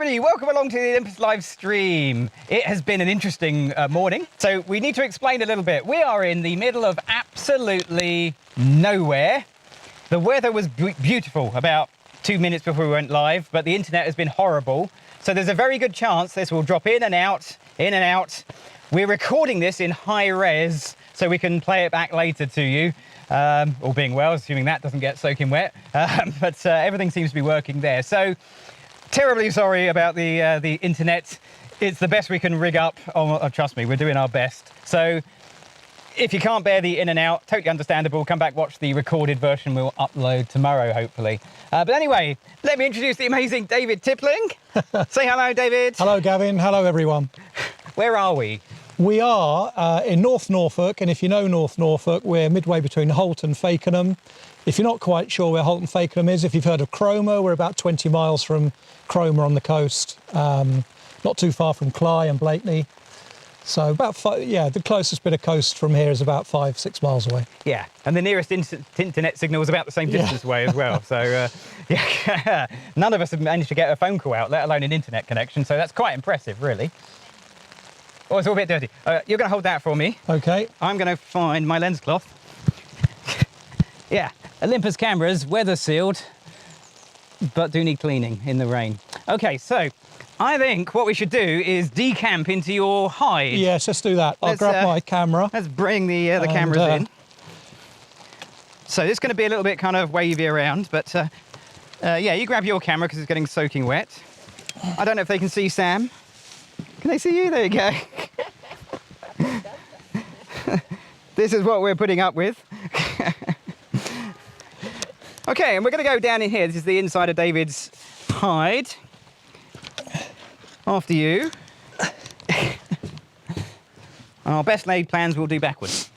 everybody, welcome along to the Olympus live stream. It has been an interesting morning, so we need to explain a little bit. We are in the middle of absolutely nowhere. The weather was beautiful about 2 minutes before we went live, but the internet has been horrible. So there's a very good chance this will drop in and out, in and out. We're recording this in high res, so we can play it back later to you. All being well, assuming that doesn't get soaking wet. But everything seems to be working there. So terribly sorry about the internet. It's the best we can rig up. Oh, trust me, we're doing our best. So if you can't bear the in and out, totally understandable. Come back, watch the recorded version we'll upload tomorrow, hopefully. But anyway, let me introduce the amazing David Tipling. Say hello, David. Hello, Gavin. Hello, everyone. Where are we? We are in North Norfolk, and if you know North Norfolk, we're midway between Holt and Fakenham. If you're not quite sure where Holt and Fakenham is, if you've heard of Cromer, we're about 20 miles from Cromer on the coast, not too far from Cly and Blakeney. So about the closest bit of coast from here is about 5-6 miles away. Yeah, and the nearest internet signal is about the same distance away as well. So yeah, none of us have managed to get a phone call out, let alone an internet connection. So that's quite impressive, really. Oh, it's all a bit dirty. You're going to hold that for me. Okay. I'm going to find my lens cloth. Yeah, Olympus cameras, weather sealed, but do need cleaning in the rain. Okay, so I think what we should do is decamp into your hide. Yes, let's do that. I'll grab my camera. Let's bring the cameras in. So this is going to be a little bit kind of wavy around, but yeah, you grab your camera because it's getting soaking wet. I don't know if they can see Sam. Can they see you? There you go. This is what we're putting up with. Okay, and we're going to go down in here. This is the inside of David's hide. After you. Our best laid plans we'll do backwards.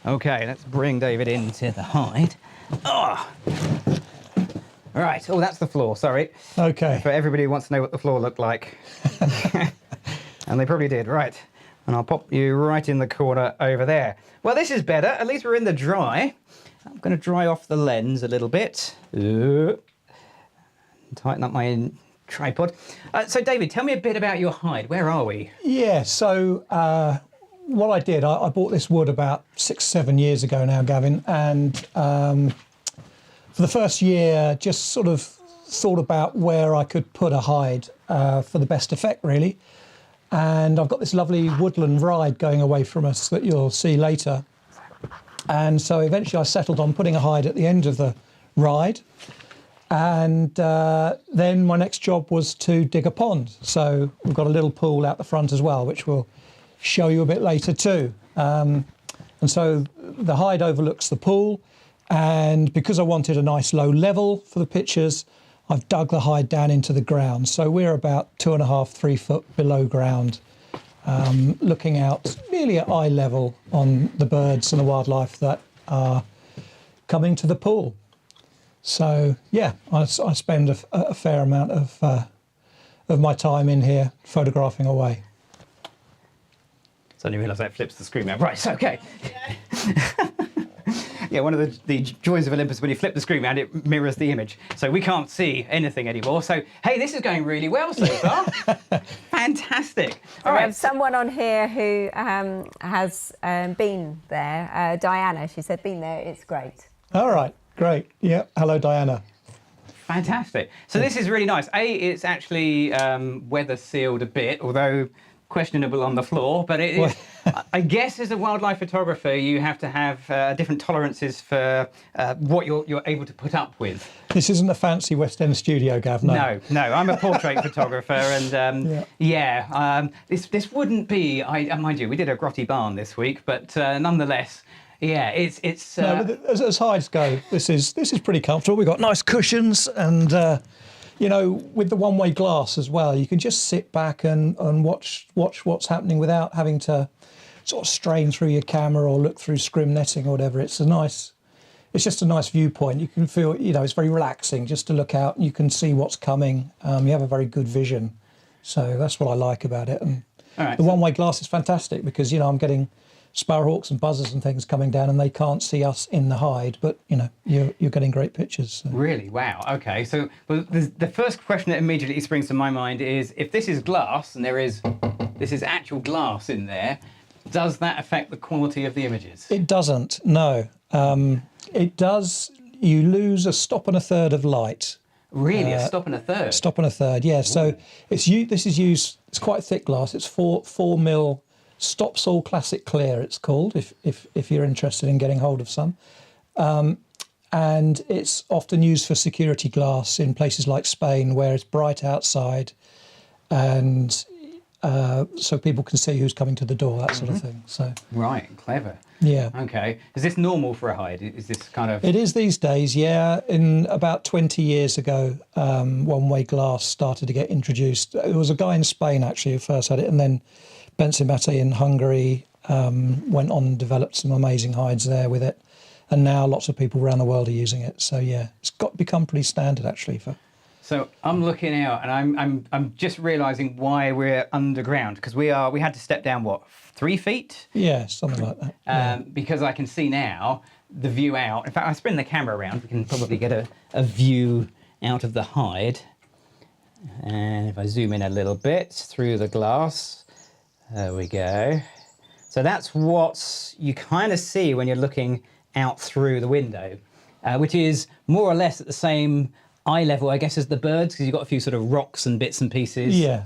Okay, let's bring David into the hide. Oh. All right. Oh, that's the floor. Sorry. Okay. For everybody who wants to know what the floor looked like. And they probably did. Right. And I'll pop you right in the corner over there. Well, this is better. At least we're in the dry. I'm going to dry off the lens a little bit. Tighten up my tripod. So, David, tell me a bit about your hide. Where are we? Yeah, so what I did, I bought this wood about 6-7 years ago now, Gavin, and for the first year, just sort of thought about where I could put a hide for the best effect, really. And I've got this lovely woodland ride going away from us that you'll see later. And so eventually I settled on putting a hide at the end of the ride. And then my next job was to dig a pond. So we've got a little pool out the front as well, which we'll show you a bit later too. And so the hide overlooks the pool. And because I wanted a nice low level for the pictures, I've dug the hide down into the ground. So we're about 2.5–3 foot below ground, looking out nearly at eye level on the birds and the wildlife that are coming to the pool. So yeah, I spend a fair amount of my time in here photographing away. Suddenly realised that flips the screen mount. Right, so okay. Yeah, one of the joys of Olympus, when you flip the screen around, it mirrors the image. So we can't see anything anymore. So, hey, this is going really well so far. Fantastic. All right. We have someone on here who has been there. Diana, she said, been there, it's great. All right, great. Yeah, hello, Diana. Fantastic. So this is really nice. It's actually weather sealed a bit, although questionable on the floor, but it is, I guess as a wildlife photographer you have to have different tolerances for what you're able to put up with. This isn't a fancy West End studio, Gav, no. No, I'm a portrait photographer, and this wouldn't be, mind you, we did a grotty barn this week, but nonetheless, yeah, it's no, but as hides go, this is pretty comfortable. We've got nice cushions, and you know, with the one-way glass as well, you can just sit back and watch what's happening without having to sort of strain through your camera or look through scrim netting or whatever. It's just a nice viewpoint. You can feel, you know, it's very relaxing just to look out. You can see what's coming. You have a very good vision. So that's what I like about it. And the one-way glass is fantastic because, you know, I'm getting sparrowhawks and buzzers and things coming down, and they can't see us in the hide, but you're getting great pictures. So. Really? Wow. Okay. So the first question that immediately springs to my mind is, if this is glass and this is actual glass in there, does that affect the quality of the images? It doesn't. No. It does. You lose a stop and a third of light. Really, a stop and a third. Stop and a third. Yeah. Ooh. So this is used. It's quite thick glass. It's 4mm Stopsall Classic Clear. It's called. If you're interested in getting hold of some. And it's often used for security glass in places like Spain, where it's bright outside, and so people can see who's coming to the door, that sort of thing. So right, clever. Yeah. Okay. Is this normal for a hide? Is this kind of? It is these days. Yeah. In about 20 years ago, one-way glass started to get introduced. There was a guy in Spain actually who first had it, and then Bensimate in Hungary went on and developed some amazing hides there with it. And now lots of people around the world are using it. So yeah, it's become pretty standard actually for. So I'm looking out, and I'm just realising why we're underground, because we had to step down 3 feet? Yeah, something like that. Because I can see now the view out. In fact, I spin the camera around. We can probably get a view out of the hide. And if I zoom in a little bit through the glass, there we go. So that's what you kind of see when you're looking out through the window, which is more or less at the same eye level, I guess, as the birds, because you've got a few sort of rocks and bits and pieces. Yeah.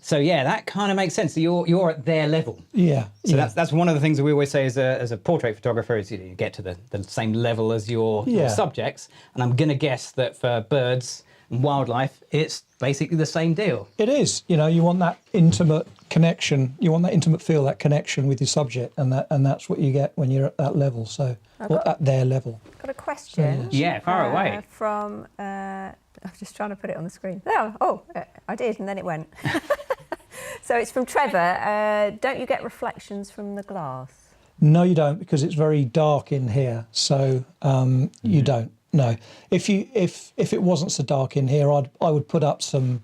So yeah, that kind of makes sense. So you're at their level. Yeah. So that's one of the things that we always say as a portrait photographer is you get to the same level as your subjects. And I'm going to guess that for birds and wildlife, it's basically the same deal. It is. You want that intimate connection. You want that intimate feel, that connection with your subject, and that's what you get when you're at that level. So at their level. Got a question. Yeah, far away. From. I'm just trying to put it on the screen. Oh, I did, and then it went. So it's from Trevor. Don't you get reflections from the glass? No, you don't, because it's very dark in here. So you don't. No. If it wasn't so dark in here, I would put up some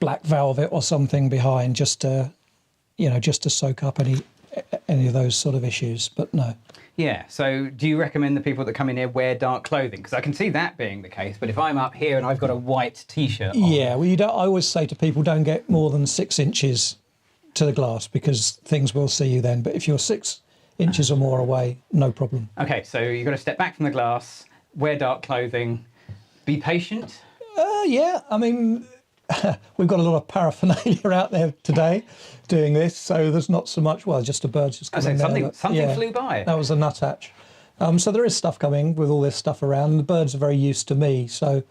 black velvet or something behind just to soak up any of those sort of issues. But no. Yeah, so do you recommend the people that come in here wear dark clothing? Because I can see that being the case, but if I'm up here and I've got a white T-shirt on... Yeah, well, I always say to people, don't get more than 6 inches to the glass, because things will see you then. But if you're 6 inches or more away, no problem. Okay, so you've got to step back from the glass, wear dark clothing, be patient? Yeah, I mean... We've got a lot of paraphernalia out there today doing this, so there's not so much, just a bird's just coming something flew by. That was a nuthatch. So there is stuff coming with all this stuff around, and the birds are very used to me. So,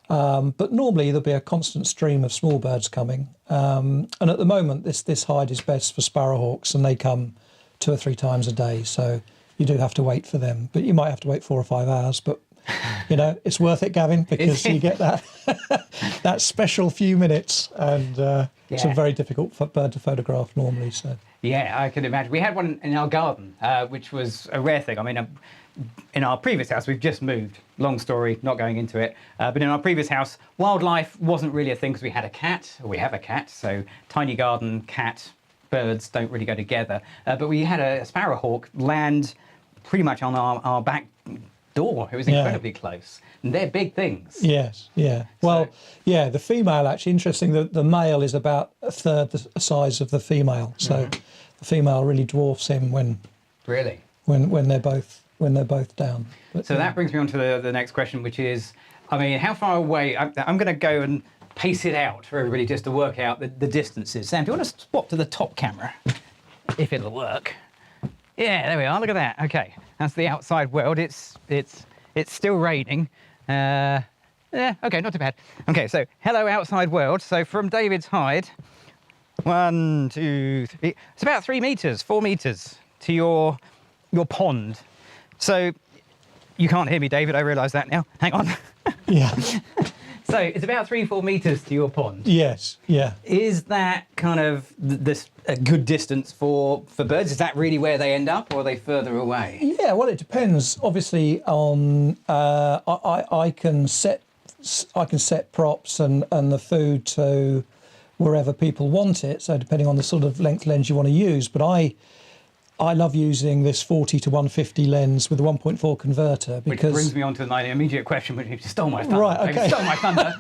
but normally there'll be a constant stream of small birds coming. And at the moment, this hide is best for sparrowhawks, and they come 2 or 3 times a day. So you do have to wait for them, but you might have to wait 4 or 5 hours. But it's worth it, Gavin, because you get that special few minutes, and it's a very difficult bird to photograph normally. So yeah, I can imagine. We had one in our garden, which was a rare thing. I mean, in our previous house, we've just moved. Long story, not going into it. But in our previous house, wildlife wasn't really a thing because we had a cat. We have a cat, so tiny garden, cat, birds don't really go together. But we had a sparrowhawk land pretty much on our back door. It was incredibly close, and they're big things. Yes, yeah. Well, the female, actually, interesting, the male is about a third the size of the female, so the female really dwarfs him when they're both down. But, so that brings me on to the next question, which is, I mean, how far away? I'm going to go and pace it out for everybody just to work out the distances. Sam, do you want to swap to the top camera, if it'll work? Yeah, there we are. Look at that. Okay, that's the outside world. It's still raining. Okay, not too bad. Okay, so hello outside world. So from David's hide, 1, 2, 3. It's about 3 meters, 4 meters to your pond. So you can't hear me, David. I realise that now. Hang on. Yeah. So it's about 3-4 meters to your pond. Yes. Yeah. Is that kind of a good distance for birds? Is that really where they end up, or are they further away? Yeah. Well, it depends. Obviously, on I can set props and the food to wherever people want it. So depending on the sort of length lens you want to use, but I love using this 40 to 150 lens with a 1.4 converter Which because brings me on to my immediate question, which you stole my thunder. Right, David, okay. stole my thunder.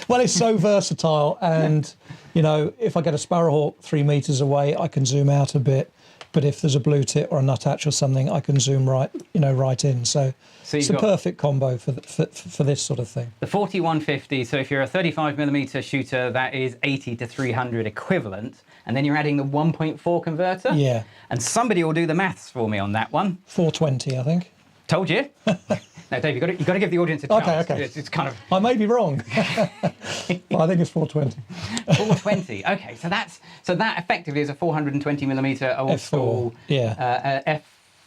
well, it's so versatile, and you know, if I get a sparrowhawk 3 meters away, I can zoom out a bit. But if there's a blue tit or a nuthatch or something, I can zoom right in. So it's a perfect combo for this sort of thing. The 40-150. So if you're a 35mm shooter, that is 80 to 300 equivalent, and then you're adding the 1.4 converter. Yeah. And somebody will do the maths for me on that one. 420, I think. Told you. No, Dave, you've got to give the audience a chance. Okay. It's kind of. I may be wrong. But I think it's 420. 420. Okay, so that effectively is a 420mm old F4, school. yeah.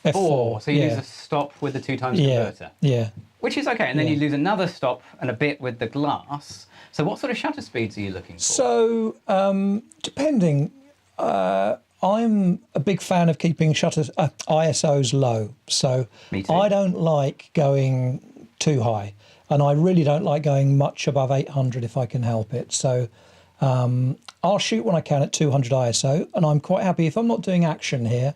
F4. So you yeah. lose a stop with the 2x converter. Yeah. Which is okay, and then Yeah. you lose another stop and a bit with the glass. So what sort of shutter speeds are you looking for? So depending, I'm a big fan of keeping ISOs low. So Me too. I don't like going too high, and I really don't like going much above 800 if I can help it. So I'll shoot when I can at 200 ISO, and I'm quite happy if I'm not doing action here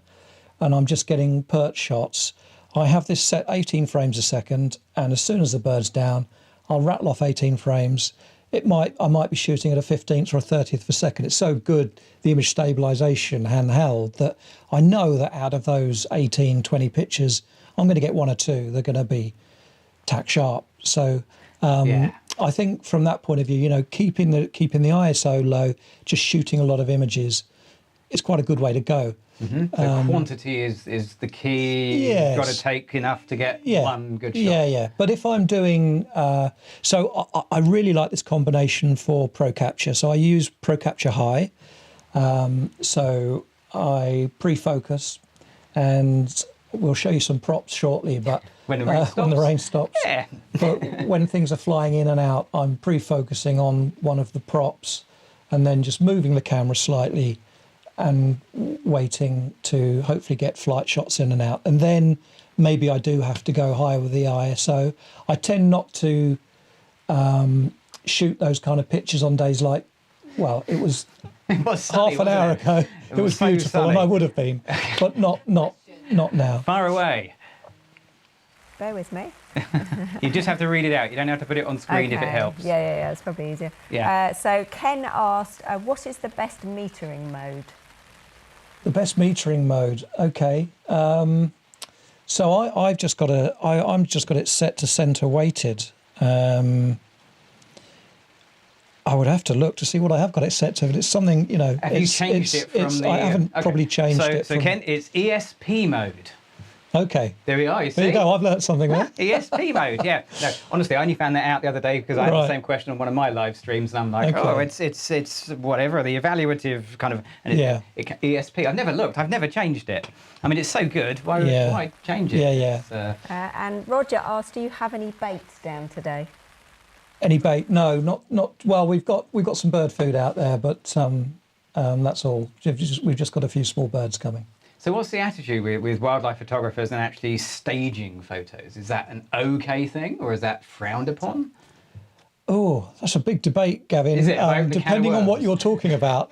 and I'm just getting perch shots. I have this set 18 frames a second, and as soon as the bird's down, I'll rattle off 18 frames. I might be shooting at a 15th or a 30th of a second. It's so good, the image stabilization handheld, that I know that out of those 18, 20 pictures, I'm going to get one or two. They're going to be tack sharp. So I think from that point of view, you know, keeping the ISO low, just shooting a lot of images, it's quite a good way to go. Mm-hmm. So quantity is the key. Yes. You've got to take enough to get one good shot. Yeah. But if I'm doing, so I really like this combination for Pro Capture. So I use Pro Capture High. So I pre-focus, and we'll show you some props shortly. But when the rain stops. Yeah. But when things are flying in and out, I'm pre-focusing on one of the props, and then just moving the camera slightly and waiting to hopefully get flight shots in and out. And then maybe I do have to go higher with the ISO. I tend not to shoot those kind of pictures on days like, well, it was sunny, half an hour ago. It was so beautiful, sunny. and I would have been, but not now. Far away. Bear with me. You just have to read it out. You don't have to put it on screen if it helps. Yeah, it's probably easier. Yeah. So Ken asked, what is the best metering mode? The best metering mode, okay. So I'm just got it set to center weighted. I would have to look to see what I have got it set to, but it's something, you know. Have you changed it from the? I haven't probably changed it. So Ken, it's ESP mode. Okay. There we are. You see. There you go. I've learnt something there. ESP mode. Yeah. No, honestly, I only found that out the other day because I had the same question on one of my live streams, and I'm like, oh, it's whatever the evaluative kind of. And ESP. I've never looked. I've never changed it. I mean, it's so good. Why change it? Yeah. And Roger asked, do you have any baits down today? Any bait? No, not. Well, we've got some bird food out there, but that's all. We've just got a few small birds coming. So what's the attitude with wildlife photographers and actually staging photos? Is that an okay thing, or is that frowned upon? Oh, that's a big debate, Gavin. Is it? Depending on what you're talking about,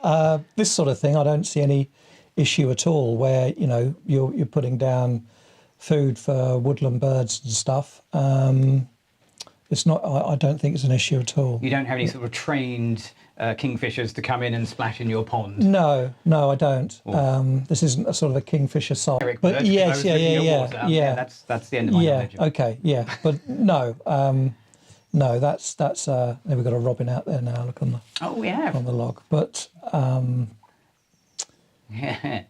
this sort of thing, I don't see any issue at all. Where you're putting down food for woodland birds and stuff. It's not. I don't think it's an issue at all. You don't have any sort of trained kingfishers to come in and splash in your pond? No, I don't. This isn't a sort of a kingfisher site. But yes, yeah. That's the end of my knowledge. Okay, yeah, but no, no. That's there we've got a robin out there now. Look on the on the log, but. Yeah,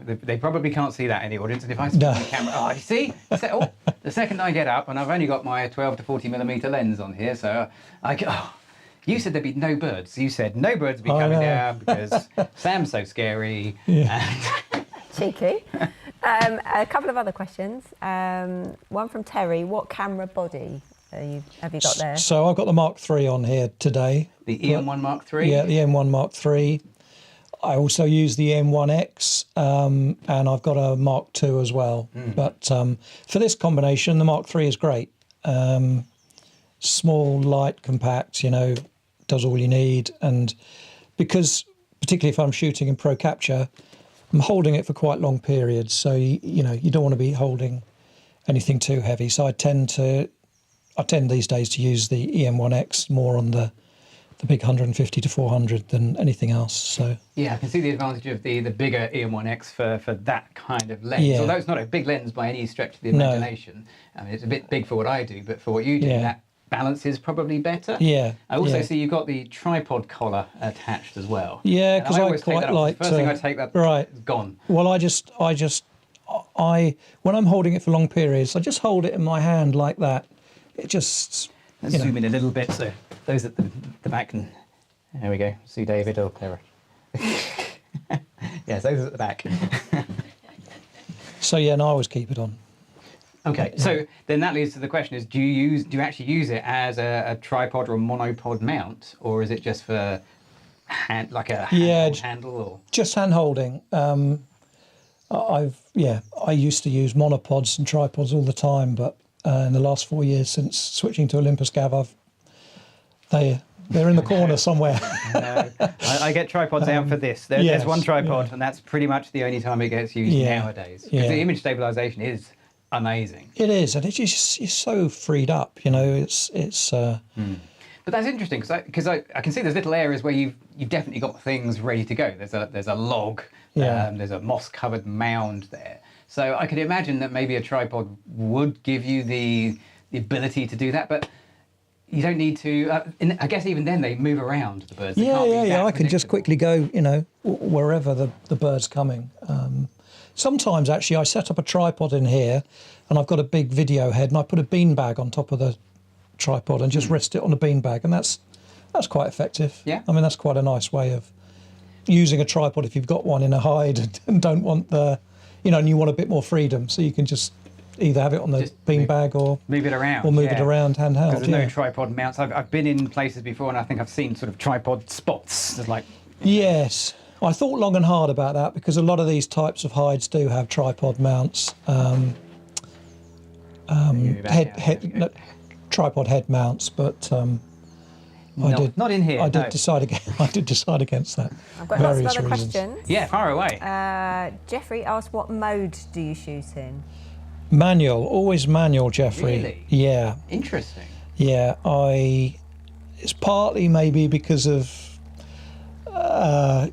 they probably can't see that in the audience. And if I switch the camera, you see? The second I get up, and I've only got my 12 to 40mm lens on here, so I go. You said there'd be no birds. You said no birds would be coming down because Sam's so scary. Yeah. Cheeky. A couple of other questions. One from Terry. What camera body have you got there? So I've got the Mark III on here today. The EM1 Mark III? Yeah, the M1 Mark III. I also use the M1X, and I've got a Mark II as well. But for this combination, the Mark III is great. Small, light, compact, does all you need. And because, particularly if I'm shooting in Pro Capture, I'm holding it for quite long periods, so you know you don't want to be holding anything too heavy. So I tend these days to use the EM1X more on the big 150 to 400 than anything else. So yeah, I can see the advantage of the bigger EM1X for that kind of lens. Yeah. Although it's not a big lens by any stretch of the imagination. I mean, it's a bit big for what I do, but for what you do, Yeah. that balance is probably better. Yeah. I also yeah. see you've got the tripod collar attached as well. Yeah, And because I always take quite that off. like The first thing I take that right. is gone. Well, I when I'm holding it for long periods, I just hold it in my hand like that. It just Let's zoom in a little bit so those at the back can. There we go. See David or Clara. Yes, those at the back. So yeah, and I always keep it on. Okay, so then that leads to the question: is do you actually use it as a tripod or a monopod mount, or is it just for like a handheld handle? Or Just hand holding. I used to use monopods and tripods all the time, but in the last 4 years since switching to Olympus Gav, they're in the corner somewhere. I get tripods out for this. There's one tripod, and that's pretty much the only time it gets used nowadays. Because the image stabilization is amazing. It is, and it's just you're so freed up. You know, it's. But that's interesting because I can see there's little areas where you've definitely got things ready to go. There's a log, there's a moss-covered mound there. So I could imagine that maybe a tripod would give you the ability to do that, but you don't need to. I guess even then they move around, the birds. They can't be that I can just quickly go, you know, wherever the bird's coming. Sometimes actually I set up a tripod in here, and I've got a big video head, and I put a beanbag on top of the tripod and just rest it on a beanbag, and that's quite effective. Yeah. I mean, that's quite a nice way of using a tripod if you've got one in a hide and don't want and you want a bit more freedom, so you can just either have it on the beanbag or move it around, or move it around handheld. Because there's no tripod mounts. I've been in places before, and I think I've seen sort of tripod spots. There's like Yes, I thought long and hard about that because a lot of these types of hides do have tripod mounts. Tripod head mounts, but not in here. I did decide against that. I've got lots of various other reasons. questions. Yeah, far away. Jeffrey asked, what mode do you shoot in? Manual, always manual, Jeffrey. Really? Yeah. Interesting. Yeah, it's partly maybe because of, I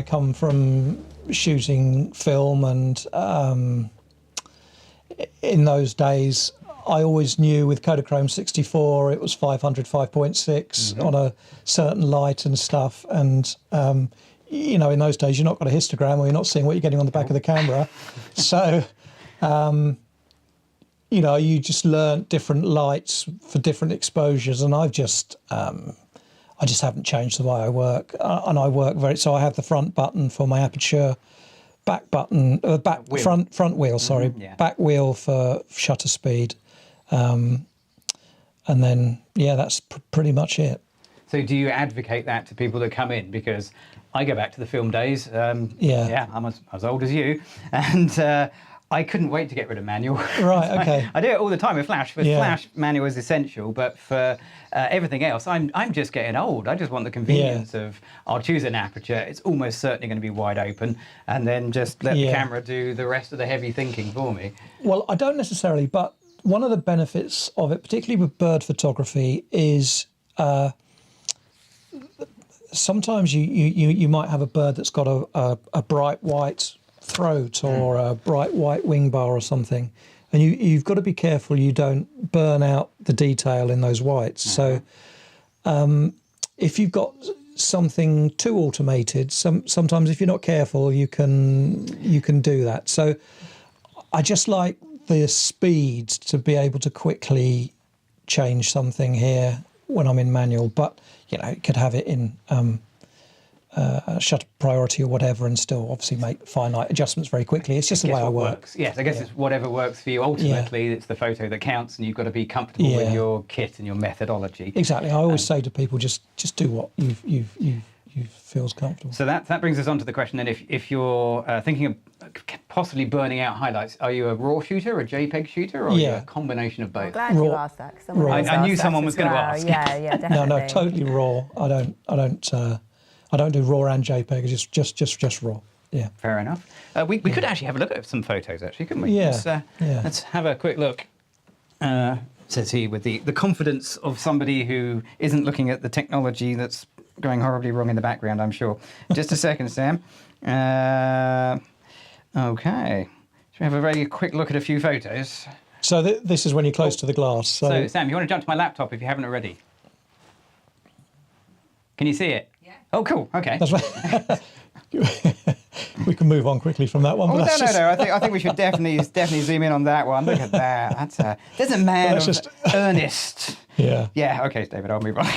come from shooting film, and in those days, I always knew with Kodachrome 64 it was 500, 5.6 on a certain light and stuff. And, in those days, you're not got a histogram or you're not seeing what you're getting on the back of the camera. So, you just learn different lights for different exposures. And I just haven't changed the way I work. And I work so I have the front button for my aperture, back button, front wheel, sorry, back wheel for shutter speed. And then, that's pretty much it. So do you advocate that to people that come in? Because I go back to the film days. I'm as old as you. And I couldn't wait to get rid of manual. Right, okay. I do it all the time with Flash. With Flash, manual is essential. But for everything else, I'm just getting old. I just want the convenience of, I'll choose an aperture. It's almost certainly going to be wide open. And then just let the camera do the rest of the heavy thinking for me. Well, I don't necessarily, but one of the benefits of it, particularly with bird photography, is sometimes you might have a bird that's got a bright white throat or a bright white wing bar or something, and you've got to be careful you don't burn out the detail in those whites. So if you've got something too automated, sometimes if you're not careful you can do that. So I just like the speed to be able to quickly change something here when I'm in manual, but you could have it in shutter priority or whatever, and still obviously make finite adjustments very quickly. It's just the way I work. Works. Yes, I guess it's whatever works for you. Ultimately, it's the photo that counts, and you've got to be comfortable with your kit and your methodology. Exactly. I always say to people, just do what you feels comfortable. So that brings us on to the question then: if you're thinking of possibly burning out highlights, are you a RAW shooter, a JPEG shooter, or are you a combination of both? I'm glad you asked that. I knew someone was going to ask. Yeah, definitely. No, totally RAW. I don't do RAW and JPEG. Just RAW. Yeah. Fair enough. We could actually have a look at some photos, actually, couldn't we? Yeah, Let's have a quick look. Says he with the confidence of somebody who isn't looking at the technology that's going horribly wrong in the background, I'm sure. Just a second, Sam. Okay. Should we have a very quick look at a few photos? So this is when you're close to the glass. So, Sam, you want to jump to my laptop if you haven't already? Can you see it? Yeah. Oh, cool. Okay. That's right. We can move on quickly from that one. Oh, but that's no. I think we should definitely zoom in on that one. Look at that. There's a man of earnest. Yeah. Yeah. Okay, David. I'll move on.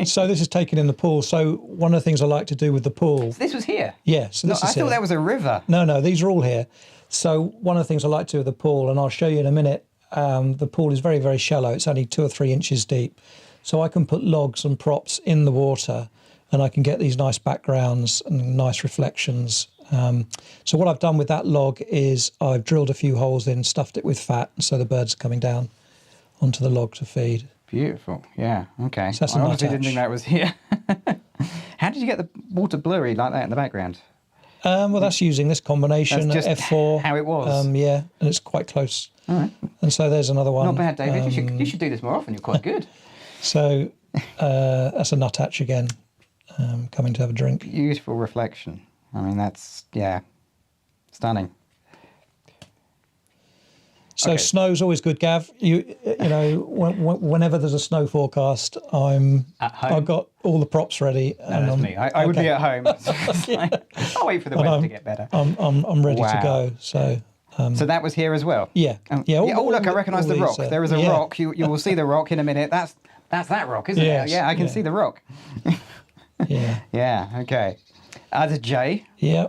So this is taken in the pool. So one of the things I like to do with the pool. So this was here. Yeah. So this is I thought here. that was a river. No. These are all here. So one of the things I like to do with the pool, and I'll show you in a minute. The pool is very, very shallow. It's only 2 or 3 inches deep. So I can put logs and props in the water, and I can get these nice backgrounds and nice reflections. So what I've done with that log is I've drilled a few holes in, stuffed it with fat, so the birds are coming down onto the log to feed. Beautiful. Yeah. Okay. So that's I a honestly nut didn't think that was here. How did you get the water blurry like that in the background? Well, that's using this combination That's just F4. how it was. Yeah, and it's quite close. All right. And so there's another one. Not bad, David. You should do this more often. You're quite good. So that's a nuthatch again, coming to have a drink. Beautiful reflection. I mean, that's, yeah, stunning. So Okay. snow's always good, Gav. You know, whenever there's a snow forecast, At home? I've got all the props ready. No, that's me. I would be at home. It's like, I'll wait for the weather to get better. I'm ready Wow. to go. So So that was here as well? yeah, yeah. Oh, look, I recognise the rock. There is a yeah. rock. You will see the rock in a minute. That's that rock, isn't Yes, it? Yeah, I can yeah. see the rock. Yeah, Yeah, okay. The J. yeah.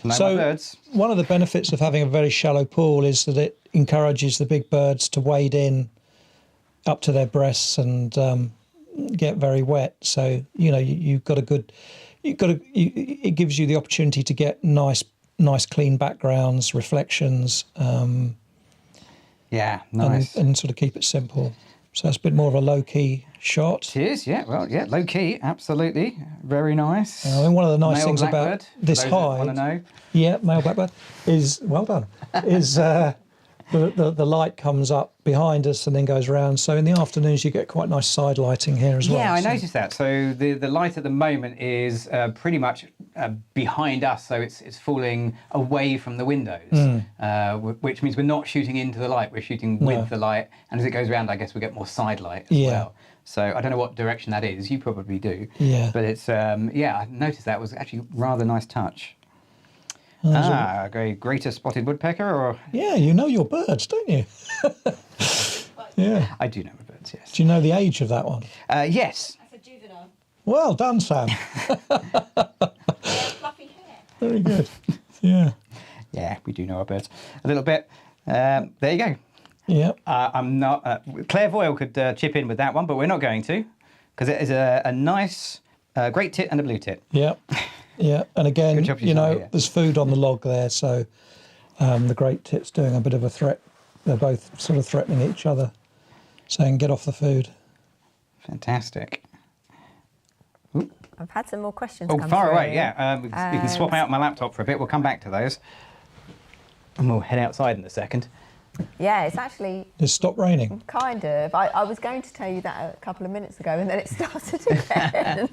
No So more birds. one of the benefits of having a very shallow pool is that it encourages the big birds to wade in up to their breasts and get very wet. So you've got a good. It gives you the opportunity to get nice clean backgrounds, reflections, Yeah, nice. and sort of keep it simple. So it's a bit more of a low key shot. It is, yeah. Well, yeah, low key, absolutely. Very nice. I mean, one of the nice Male things blackbird, about this for those that want to hide, know. yeah, male blackbird, is well done. Is the light comes up behind us and then goes around. So in the afternoons you get quite nice side lighting here as well. Yeah, I So- noticed that. So the light at the moment is pretty much behind us, so it's falling away from the windows, which means we're not shooting into the light, we're shooting with the light. And as it goes around, I guess we get more side light as Yeah. well. So I don't know what direction that is. You probably do. Yeah. But it's, I noticed that was actually rather nice touch. Greater spotted woodpecker, or Yeah, you know your birds, don't you? Yeah. I do know the birds, yes. Do you know the age of that one? Yes. That's a juvenile. Well done, Sam. Fluffy hair. Very good. Yeah. Yeah, we do know our birds a little bit. There you go. Yeah. I'm not. Claire Voyle could chip in with that one, but we're not going to, because it is a nice great tit and a blue tit. Yeah. Yeah. And again, Good job, yeah. there's food on the log there, so the great tit's doing a bit of a threat. They're both sort of threatening each other, saying, "Get off the food." Fantastic. I've had some more questions. Oh, come far through. away. Yeah. You can swap out my laptop for a bit. We'll come back to those, and we'll head outside in a second. Yeah, it's actually It's stopped raining. kind of. I was going to tell you that a couple of minutes ago, and then it started again.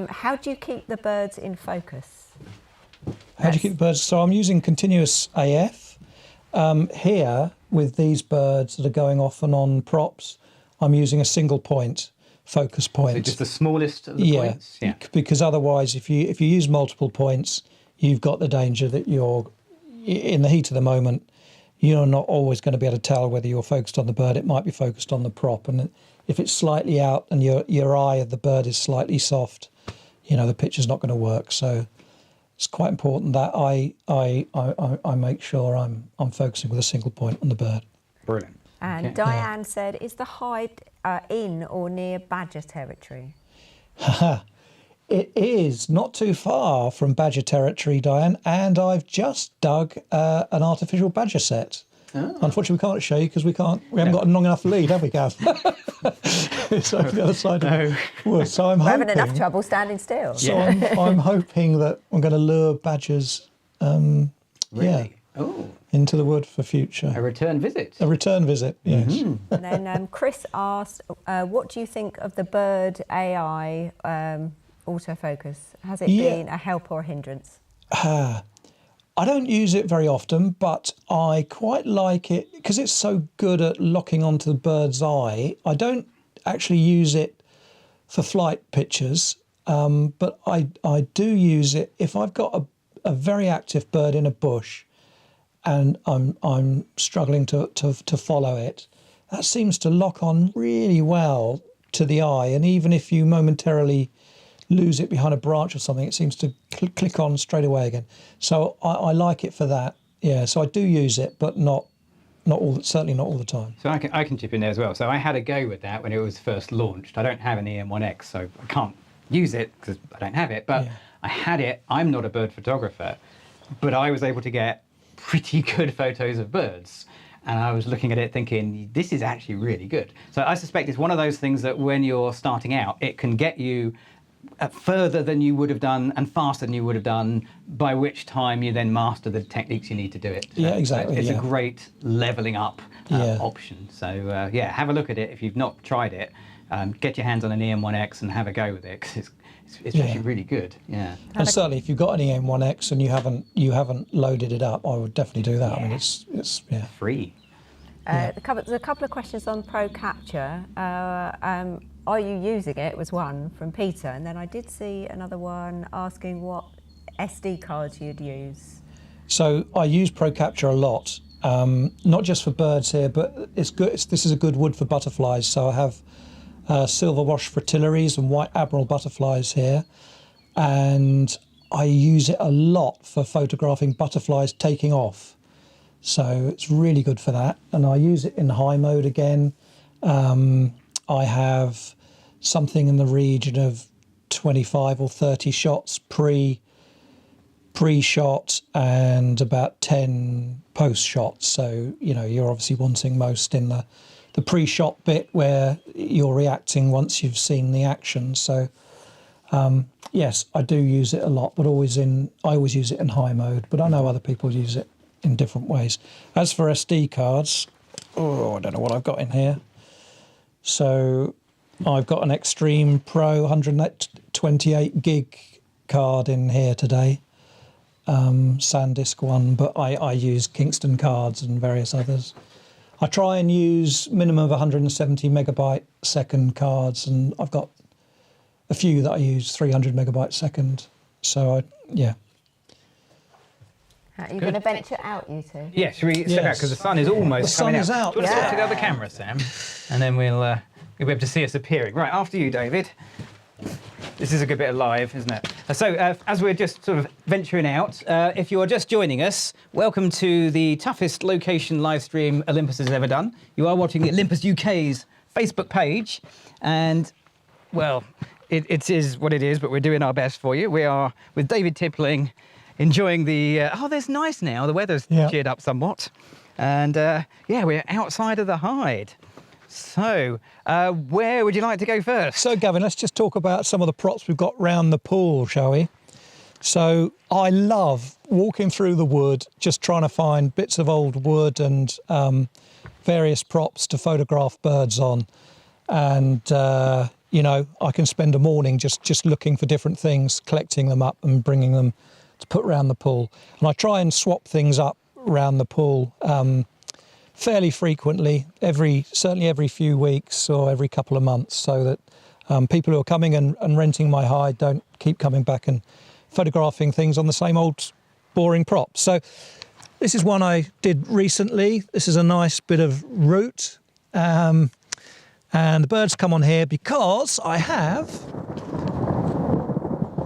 How do you keep the birds in focus? How do you keep the birds? So I'm using continuous AF. Here, with these birds that are going off and on props, I'm using a single point, focus point. So just the smallest of the points. Yeah. Because otherwise, if you use multiple points, you've got the danger that you're, in the heat of the moment, you're not always going to be able to tell whether you're focused on the bird. It might be focused on the prop. And if it's slightly out and your eye of the bird is slightly soft, the picture's not going to work. So it's quite important that I make sure I'm focusing with a single point on the bird. Brilliant. And Okay. Diane said, is the hide in or near badger territory? It is not too far from badger territory, Diane, and I've just dug an artificial badger set. Unfortunately, we can't show you because we haven't got a long enough lead, have we, Gav? It's over the other side of the wood. So I'm We're hoping, having enough trouble standing still. So I'm hoping that I'm going to lure badgers Really? Oh. into the wood for future. A return visit. A return visit, yes. And then Chris asked, what do you think of the Bird AI autofocus? Has it been a help or a hindrance? I don't use it very often, but I quite like it because it's so good at locking onto the bird's eye. I don't actually use it for flight pictures, but I do use it if I've got a very active bird in a bush and I'm struggling to follow it. That seems to lock on really well to the eye, and even if you momentarily lose it behind a branch or something, it seems to click on straight away again. So I like it for that. Yeah, so I do use it, but certainly not all the time. So I can chip in there as well. So I had a go with that when it was first launched. I don't have an EM1X, so I can't use it because I don't have it, but I had it. I'm not a bird photographer, but I was able to get pretty good photos of birds. And I was looking at it thinking, this is actually really good. So I suspect it's one of those things that when you're starting out, it can get you further than you would have done and faster than you would have done, by which time you then master the techniques you need to do it. So yeah, exactly. It's a great leveling up option. So have a look at it if you've not tried it. Get your hands on an EM1X and have a go with it, because it's actually really good. Yeah. And certainly if you've got an EM1X and you haven't loaded it up, I would definitely do that. I mean, it's free. There's a couple of questions on Pro Capture. Are you using it? Was one from Peter, and then I did see another one asking what SD cards you'd use. So I use Pro Capture a lot, not just for birds here, but it's good. This is a good wood for butterflies. So I have silver wash fritillaries and white admiral butterflies here, and I use it a lot for photographing butterflies taking off. So it's really good for that, and I use it in high mode again. I have something in the region of 25 or 30 shots pre-shot and about 10 post-shot. So, you're obviously wanting most in the pre-shot bit where you're reacting once you've seen the action. So, yes, I do use it a lot, but I always use it in high mode, but I know other people use it in different ways. As for SD cards, I don't know what I've got in here. So I've got an Extreme Pro 128 gig card in here today, SanDisk one, but I use Kingston cards and various others. I try and use minimum of 170 megabyte second cards, and I've got a few that I use 300 megabyte second. So Are you going to venture out, you two? Yeah, should we step out, because the sun is almost coming out. The sun is out. Do you want to step to the other camera, Sam? And then you'll be able to see us appearing. Right, after you, David. This is a good bit of live, isn't it? So as we're just sort of venturing out, if you're just joining us, welcome to the toughest location live stream Olympus has ever done. You are watching Olympus UK's Facebook page, and, well, it is what it is, but we're doing our best for you. We are with David Tipling, enjoying the... there's nice now. The weather's cheered up somewhat. And, we're outside of the hide. So, where would you like to go first? So, Gavin, let's just talk about some of the props we've got round the pool, shall we? So, I love walking through the wood, just trying to find bits of old wood and various props to photograph birds on. And, I can spend a morning just looking for different things, collecting them up and bringing them to put around the pool. And I try and swap things up around the pool fairly frequently, certainly every few weeks or every couple of months, so that people who are coming and renting my hide don't keep coming back and photographing things on the same old boring props. So this is one I did recently. This is a nice bit of root, and the birds come on here because I have...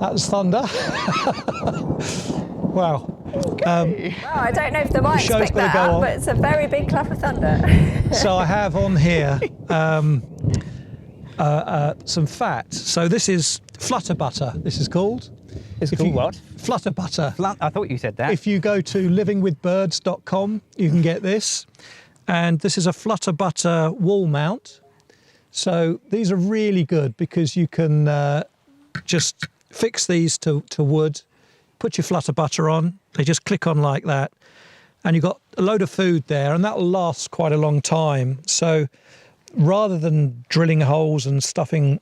That was thunder. Wow. I don't know if the mics picked that up, but it's a very big clap of thunder. So I have on here some fat. So this is flutter butter, this is called. It's called what? Flutter butter. I thought you said that. If you go to livingwithbirds.com, you can get this. And this is a flutter butter wall mount. So these are really good because you can just fix these to wood, put your flutter butter on, they just click on like that, and you've got a load of food there, and that will last quite a long time. So rather than drilling holes and stuffing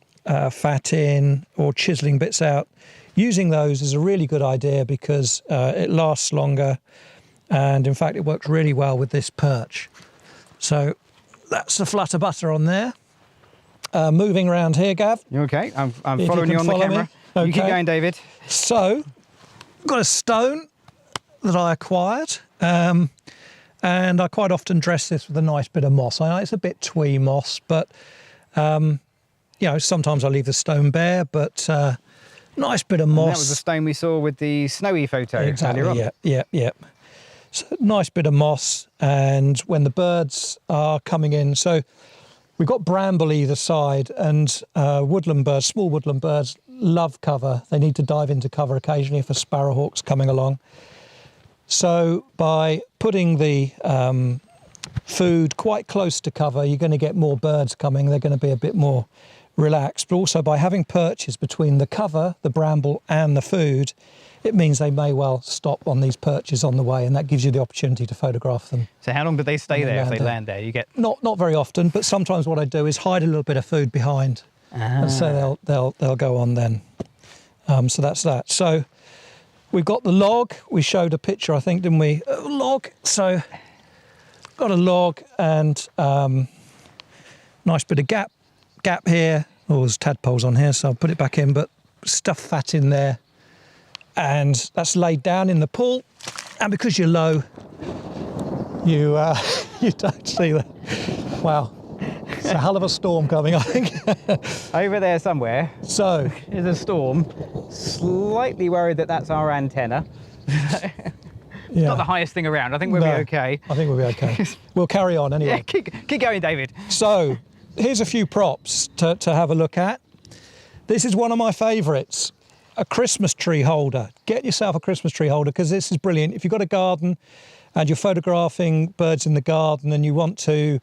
fat in or chiseling bits out, using those is a really good idea because it lasts longer, and in fact it works really well with this perch. So that's the flutter butter on there. Moving around here, Gav. You okay? I'm If following you on the follow camera. me. Okay. You keep going, David. So, got a stone that I acquired, and I quite often dress this with a nice bit of moss. I know it's a bit twee moss, but you know, sometimes I leave the stone bare, but nice bit of moss. And that was the stone we saw with the snowy photo earlier on. Yeah. So, nice bit of moss, and when the birds are coming in, so we've got bramble either side, and woodland birds, small woodland birds, love cover. They need to dive into cover occasionally if a sparrowhawk's coming along. So by putting the food quite close to cover, you're going to get more birds coming. They're going to be a bit more relaxed. But also by having perches between the cover, the bramble, and the food, it means they may well stop on these perches on the way, and that gives you the opportunity to photograph them. So how long do they stay there if they land there? You get Not very often, but sometimes what I do is hide a little bit of food behind, and so they'll go on then. So that's that. So we've got the log. We showed a picture, I think, didn't we? A log. So got a log and nice bit of gap here. Oh, there's tadpoles on here, so I'll put it back in. But stuff fat in there. And that's laid down in the pool, and because you're low, you don't see that. Wow, it's a hell of a storm coming, I think. over there somewhere. So There's a storm. Slightly worried that that's our antenna. yeah, Not the highest thing around. I think we'll be okay. I think we'll be okay. We'll carry on anyway. Yeah, keep going, David. So here's a few props to have a look at. This is one of my favourites. A Christmas tree holder. Get yourself a Christmas tree holder because this is brilliant. If you've got a garden and you're photographing birds in the garden and you want to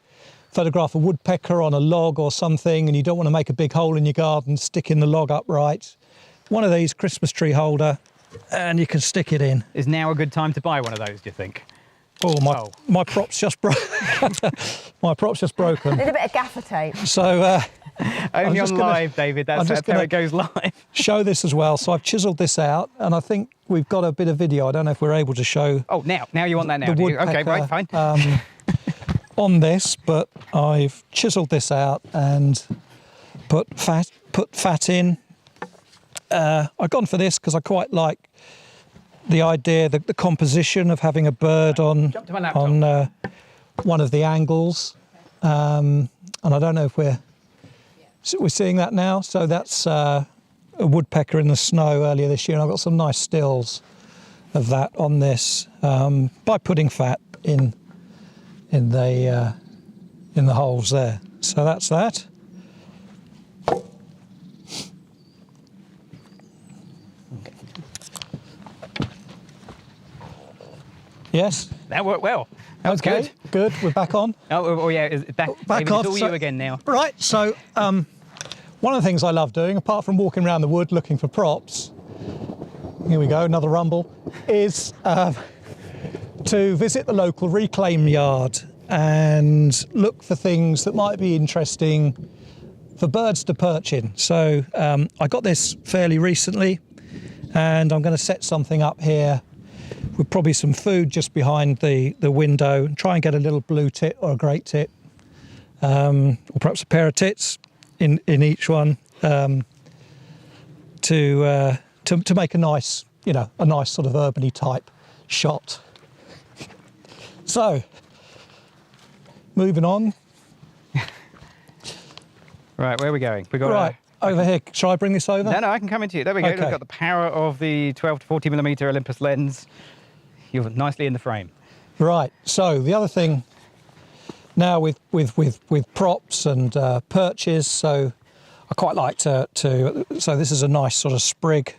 photograph a woodpecker on a log or something and you don't want to make a big hole in your garden, sticking the log upright, one of these Christmas tree holder and you can stick it in. Is now a good time to buy one of those, do you think? Oh, my prop's just broke. My prop's just broken. A little bit of gaffer tape. So Only on just gonna- live, David. That's how it goes live. show this as well. So I've chiselled this out, and I think we've got a bit of video. I don't know if we're able to show. Oh, now you want that now? The Do you? woodpecker, Okay, right, fine. On this, but I've chiselled this out and put fat in. I've gone for this because I quite like the idea, the composition of having a bird on Jump to my laptop. on one of the angles, and I don't know if we're seeing that now. So that's a woodpecker in the snow earlier this year, and I've got some nice stills of that on this by putting fat in the holes there. So that's that. Yes. That worked well. That was good. Good. We're back on. Oh yeah, back David, on. It's all So- you again now. Right. So one of the things I love doing, apart from walking around the wood looking for props, here we go, another rumble, is to visit the local reclaim yard and look for things that might be interesting for birds to perch in. So I got this fairly recently, and I'm going to set something up here with probably some food just behind the window and try and get a little blue tit or a great tit, or perhaps a pair of tits in each one, to make a nice, a nice sort of urbany type shot. So, moving on. Right, where are we going? We got Right, over here. Shall I bring this over? No, I can come into you. There we go. Okay. We've got the power of the 12 to 40 millimeter Olympus lens. You're nicely in the frame. Right. So the other thing now with props and perches. So I quite like to. So this is a nice sort of sprig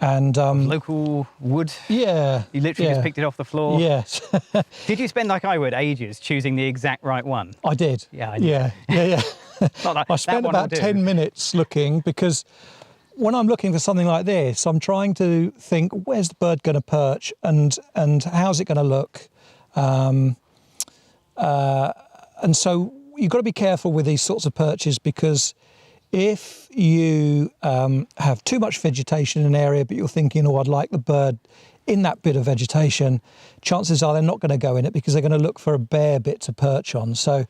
And Local wood. yeah, You literally yeah, just picked it off the floor. Yes, Did you spend, like I would, ages choosing the exact right one? I did. Yeah, I knew. Yeah. Not like I that spent one will about do. 10 minutes looking, because when I'm looking for something like this, I'm trying to think, where's the bird going to perch, and how's it going to look? And so you've got to be careful with these sorts of perches, because if you have too much vegetation in an area, but you're thinking, oh, I'd like the bird in that bit of vegetation, chances are they're not going to go in it, because they're going to look for a bare bit to perch on. So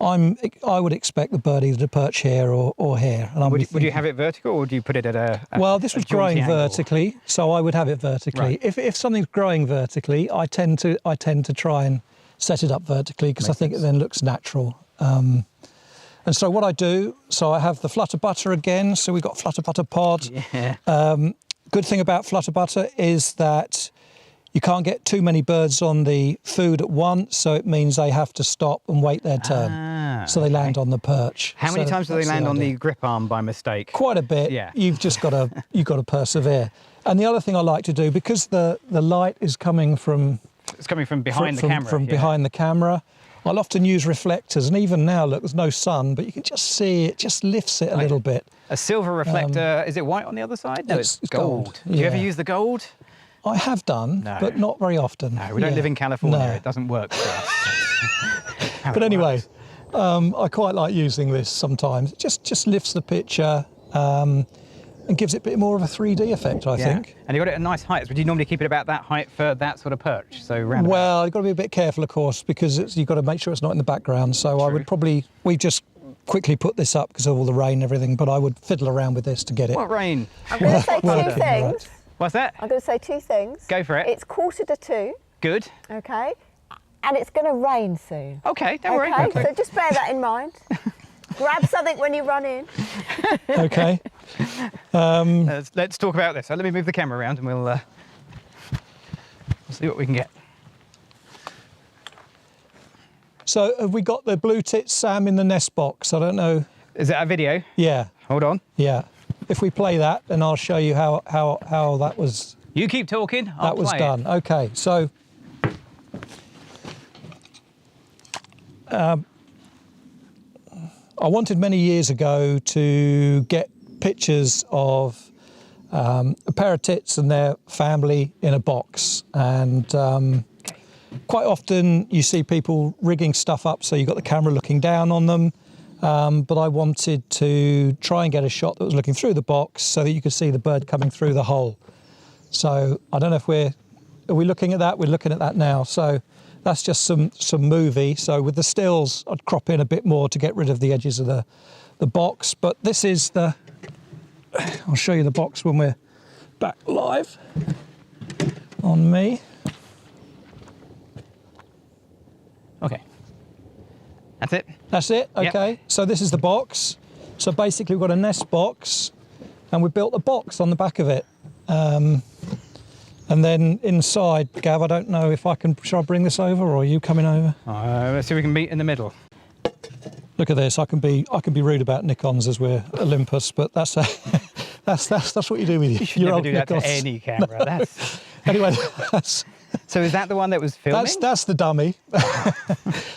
I would expect the bird either to perch here or here. And Would you have it vertical, or do you put it at a well, this was jaunty growing angle? vertically, so I would have it vertically. Right. If something's growing vertically, I tend to try and set it up vertically, because I think it then looks natural. And so what I do, so I have the flutter butter again. So we've got flutter butter pod. Yeah. Good thing about flutter butter is that you can't get too many birds on the food at once, so it means they have to stop and wait their turn. So they land on the perch. How many So times do they that's land on idea. the grip arm by mistake? Quite a bit. Yeah. You've just got to persevere. And the other thing I like to do, because the light is coming from It's coming from behind the camera. from yeah. behind the camera, I'll often use reflectors. And even now, look, there's no sun, but you can just see it just lifts it a little bit. A silver reflector. Is it white on the other side? No, it's gold. Do you ever yeah. use the gold? I have done, No. but not very often. No, we don't Yeah. live in California. No. It doesn't work for us. How But it anyway, works. I quite like using this sometimes. It just lifts the picture and gives it a bit more of a 3D effect, I think. And you got it at nice heights. Would you normally keep it about that height for that sort of perch? So round. Well, you've got to be a bit careful, of course, because you've got to make sure it's not in the background. So I would probably, we just quickly put this up because of all the rain and everything, but I would fiddle around with this to get it. What rain? I'm going to say two Working, things. right. What's that? I'm going to say two things. Go for it. It's 1:45, Good. okay? And it's going to rain soon. Okay, don't worry. Okay, so just bear that in mind. Grab something when you run in. Okay. Let's talk about this. So let me move the camera around and we'll see what we can get. So have we got the blue tit Sam in the nest box? I don't know. Is that a video? Yeah, Hold on. yeah. If we play that, then I'll show you how that was You keep talking. I'll that was play done. It. Okay, so I wanted many years ago to get pictures of a pair of tits and their family in a box, and quite often you see people rigging stuff up so you've got the camera looking down on them, but I wanted to try and get a shot that was looking through the box so that you could see the bird coming through the hole. So I don't know if are we looking at that? We're looking at that now. So that's just some movie. So with the stills, I'd crop in a bit more to get rid of the edges of the box. But this is I'll show you the box when we're back live on me. Okay. That's it. That's it, Yep. okay. So this is the box. So basically we've got a nest box and we built a box on the back of it. And then inside, Gav, I don't know if shall I bring this over or are you coming over? Let's see if we can meet in the middle. Look at this. I can be rude about Nikons as we're Olympus, but that's what you do with You should your never old do that Nikons. to any camera. That's... Anyway, that's So is that the one that was filming? that's the dummy.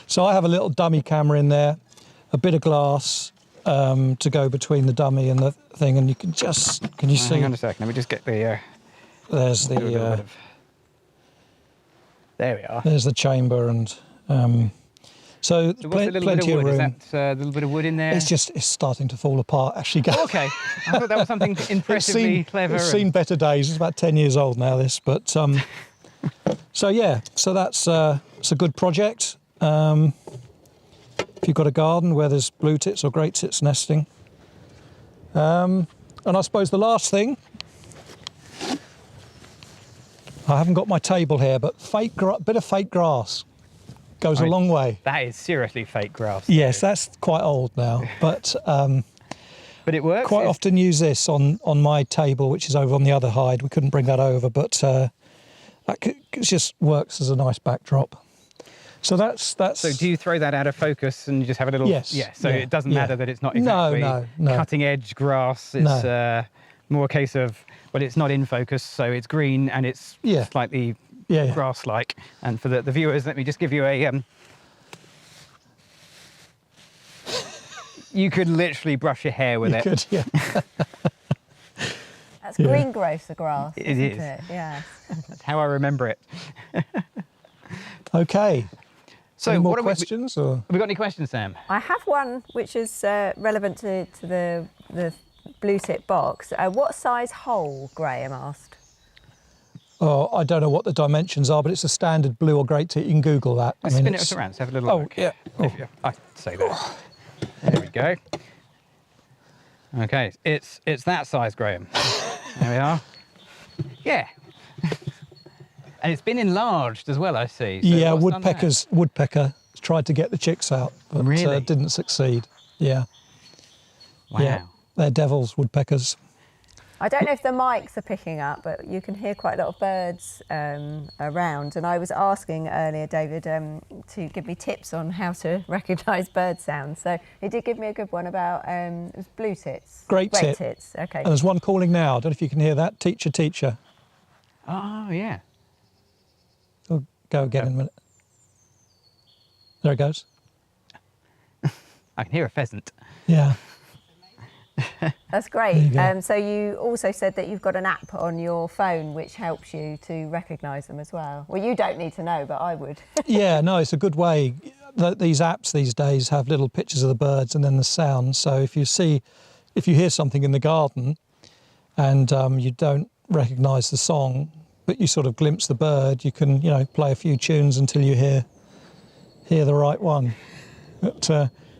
So I have a little dummy camera in there, a bit of glass to go between the dummy and the thing, and you can you see? Hang on a second. Let me just get the... There's do a little the bit of... There we are. there's the chamber, and so So what's the little bit plenty of of wood? room. Is that a little bit of wood in there? It's starting to fall apart, actually. Gav. Okay. I thought that was something impressively clever. It's seen better days. It's about 10 years old now, this. But so yeah, so that's it's a good project. If you've got a garden where there's blue tits or great tits nesting. And I suppose the last thing, I haven't got my table here, but bit of fake grass goes a long way. That is seriously fake grass. Yes, that's quite old now, but But it works. quite often use this on my table, which is over on the other side. We couldn't bring that over, but it just works as a nice backdrop. So that's. So do you throw that out of focus and you just have a little... Yes, Yeah, so yeah, it doesn't yeah. matter that it's not No, exactly no. cutting edge grass. It's more a case of, well, it's not in focus, so it's green and it's Yeah. slightly Yeah. grass-like. And for the viewers, let me just give you a... You could literally brush your hair with You it. could, yeah. That's green growth, the grass, It isn't is. it? Yeah. That's how I remember it. Okay. So Any more what questions? Or? have we got any questions, Sam? I have one which is relevant to the blue tip box. What size hole, Graham asked? Oh, I don't know what the dimensions are, but it's a standard blue or great tip. You can Google that. Let's spin it around. Let's have a little look. yeah. I'd say that. There we go. Okay, it's that size, Graham. There we are. Yeah. And it's been enlarged as well, I see. So Yeah, what's done that? woodpecker tried to get the chicks out, but Really? didn't succeed. Yeah. Wow. Yeah. They're devils, woodpeckers. I don't know if the mics are picking up, but you can hear quite a lot of birds around. And I was asking earlier, David, to give me tips on how to recognise bird sounds. So he did give me a good one about it was blue tits. Great Red tit. tits. Okay. And there's one calling now. I don't know if you can hear that. Teacher, teacher. Oh, yeah. I'll go again in a minute. There it goes. I can hear a pheasant. Yeah. That's There you great. go. So you also said that you've got an app on your phone which helps you to recognise them as well. Well, you don't need to know, but I would. Yeah, no, it's a good way. These apps these days have little pictures of the birds and then the sound. So if you hear something in the garden and you don't recognise the song, but you sort of glimpse the bird, you can, play a few tunes until you hear the right one. But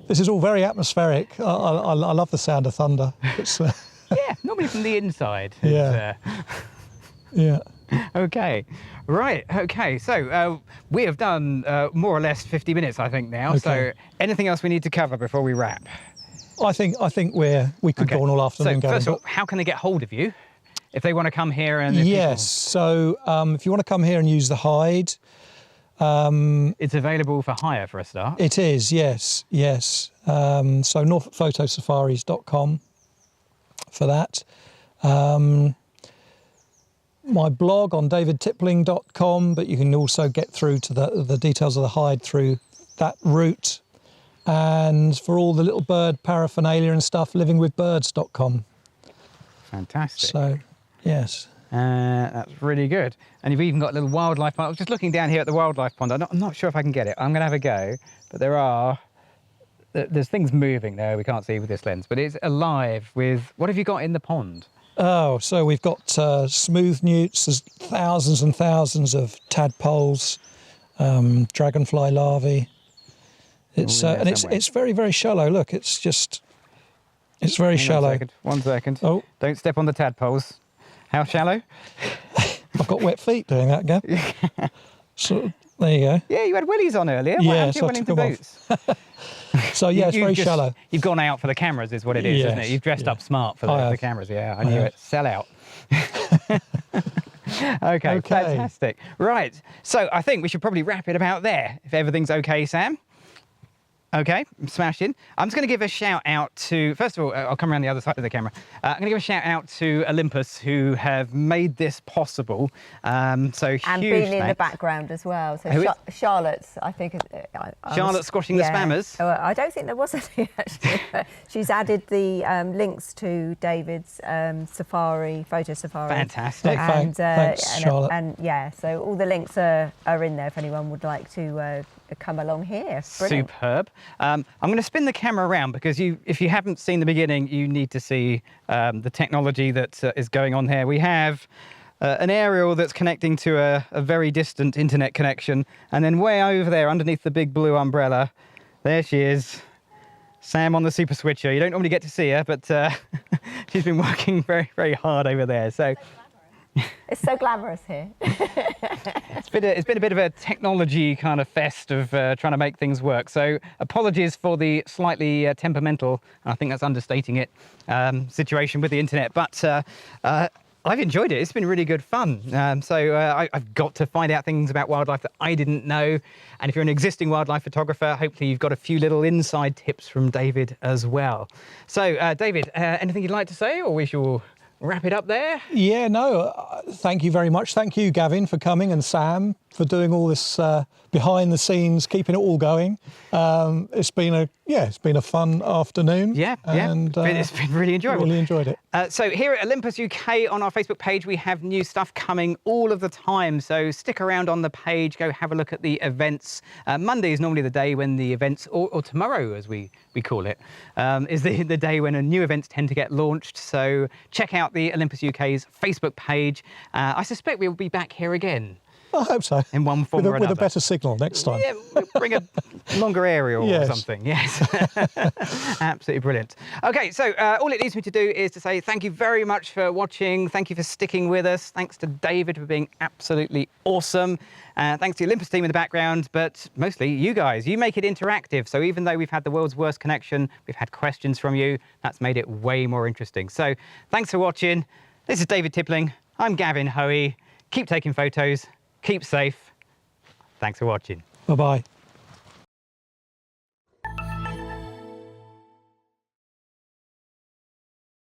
this is all very atmospheric. I love the sound of thunder. It's, Yeah, normally from the inside. Yeah. yeah. Okay, right. Okay, so we have done more or less 50 minutes, I think now. Okay. So anything else we need to cover before we wrap? I think we could go on all afternoon. So first of Gavin, all, how can they get hold of you if they want to come here? And if yes. So if you want to come here and use the hide, it's available for hire for a start. it is. Yes. Yes. So norfolkphotosafaris.com for that. My blog on davidtipling.com, but you can also get through to the details of the hide through that route. And for all the little bird paraphernalia and stuff, livingwithbirds.com. Fantastic. So, yes. That's really good. And you've even got a little wildlife pond. I was just looking down here at the wildlife pond. I'm not sure if I can get it. I'm going to have a go. But there's things moving there we can't see with this lens. But it's alive with, what have you got in the pond? Oh, so we've got smooth newts. There's thousands and thousands of tadpoles, dragonfly larvae. It's in there and somewhere. it's very, very shallow. Look, it's very Hang on shallow. 1 second. Oh. Don't step on the tadpoles. How shallow? I've got wet feet doing that, Gav. So there you go. Yeah, you had willies on earlier. What Yeah, happened to so I your took Wellington them boots? So yeah, it's very shallow. You've gone out for the cameras, is what it is, isn't Yes, it? You've dressed yeah. up smart for I the have. cameras. Yeah, I I knew have. it. Sell out. Okay, fantastic. Right, so I think we should probably wrap it about there, if everything's okay, Sam. Okay, smashing. I'm just going to give a shout out to, first of all, I'll come around the other side of the camera. I'm going to give a shout out to Olympus, who have made this possible. So And huge being in the thanks. background as well. So Who is- Charlotte's, I think. Charlotte squashing the spammers? Oh, I don't think there was any actually. But she's added the links to David's Safari, Photo Safari. Fantastic. And, Thanks, Charlotte. And yeah, so all the links are in there if anyone would like to come along here. Brilliant. Superb. I'm going to spin the camera around because if you haven't seen the beginning, you need to see the technology that is going on here. We have an aerial that's connecting to a very distant internet connection. And then way over there, underneath the big blue umbrella, there she is, Sam on the super switcher. You don't normally get to see her, but she's been working very, very hard over there. So It's so glamorous here. it's been a bit of a technology kind of fest of trying to make things work. So apologies for the slightly temperamental, and I think that's understating it, situation with the internet. But I've enjoyed it. It's been really good fun. I've got to find out things about wildlife that I didn't know. And if you're an existing wildlife photographer, hopefully you've got a few little inside tips from David as well. So David, anything you'd like to say, or we shall wrap it up there? Yeah, no, thank you very much. Thank you, Gavin, for coming, and Sam for doing all this behind the scenes, keeping it all going. It's been a fun afternoon. Yeah, and it's been really enjoyable. Really enjoyed it. So here at Olympus UK on our Facebook page, we have new stuff coming all of the time. So stick around on the page, go have a look at the events. Monday is normally the day when the events, or tomorrow as we call it, is the day when new events tend to get launched. So check out the Olympus UK's Facebook page. I suspect we'll be back here again. I hope so. In one form or another. With a better signal next time. Yeah, we'll bring a longer aerial Yes. or something. Yes. Absolutely brilliant. Okay, so all it leaves me to do is to say thank you very much for watching. Thank you for sticking with us. Thanks to David for being absolutely awesome. Thanks to the Olympus team in the background, but mostly you guys. You make it interactive. So even though we've had the world's worst connection, we've had questions from you. That's made it way more interesting. So thanks for watching. This is David Tipling. I'm Gavin Hoey. Keep taking photos. Keep safe. Thanks for watching. Bye-bye.